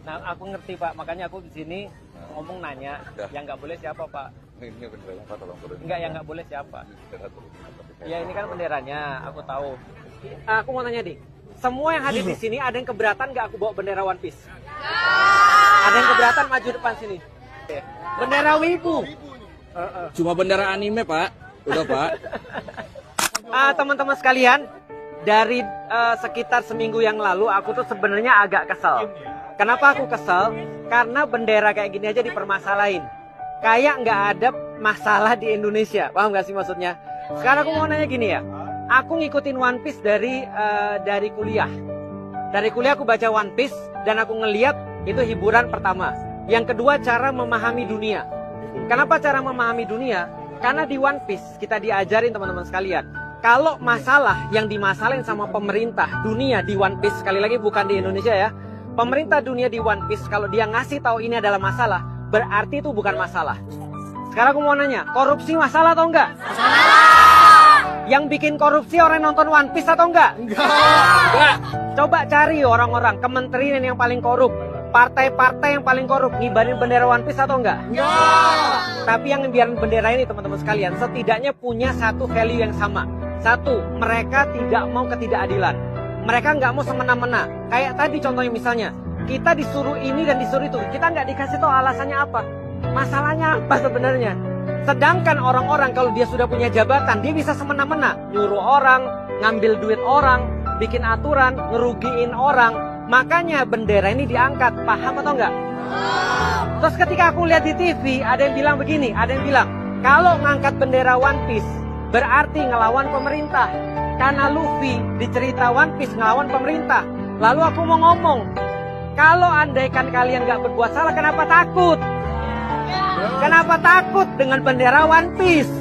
Nah, aku ngerti Pak, makanya aku di sini ngomong nanya, yang nggak boleh siapa Pak? Ini benderanya Pak, tolong turun. Enggak, yang nggak boleh siapa? Bendera turun. Ya ini kan benderanya, aku tahu. Aku mau nanya nih, semua yang hadir di sini ada yang keberatan nggak aku bawa bendera One Piece? Ada yang keberatan maju depan sini? Bendera Wibu. Cuma bendera anime, Pak. Udah, Pak. Teman-teman sekalian, dari sekitar seminggu yang lalu aku tuh sebenarnya agak kesel. Kenapa aku kesel? Karena bendera kayak gini aja dipermasalahin. Kayak nggak ada masalah di Indonesia. Paham nggak sih maksudnya? Sekarang aku mau nanya gini ya. Aku ngikutin One Piece dari kuliah. Dari kuliah aku baca One Piece dan aku ngeliat itu hiburan pertama. Yang kedua, cara memahami dunia. Kenapa cara memahami dunia? Karena di One Piece kita diajarin teman-teman sekalian. Kalau masalah yang dimasalahin sama pemerintah dunia di One Piece, sekali lagi bukan di Indonesia ya. Pemerintah dunia di One Piece kalau dia ngasih tahu ini adalah masalah, berarti itu bukan masalah. Sekarang aku mau nanya, korupsi masalah atau enggak? Yang bikin korupsi orang nonton One Piece atau enggak? Enggak. Coba cari orang-orang kementerian yang paling korup, partai-partai yang paling korup, ngibarin bendera One Piece atau enggak? Tapi yang ngibarin bendera ini teman-teman sekalian, setidaknya punya satu value yang sama. Satu, mereka tidak mau ketidakadilan. Mereka nggak mau semena-mena. Kayak tadi contohnya misalnya, kita disuruh ini dan disuruh itu. Kita nggak dikasih tahu alasannya apa. Masalahnya apa sebenarnya? Sedangkan orang-orang kalau dia sudah punya jabatan, dia bisa semena-mena. Nyuruh orang, ngambil duit orang, bikin aturan, ngerugiin orang. Makanya bendera ini diangkat. Paham atau enggak? Terus ketika aku lihat di TV, ada yang bilang begini. Ada yang bilang, kalau ngangkat bendera One Piece, berarti ngelawan pemerintah. Karena Luffy di cerita One Piece ngelawan pemerintah. Lalu aku mau ngomong, kalau andaikan kalian gak berbuat salah, kenapa takut? Kenapa takut dengan bendera One Piece?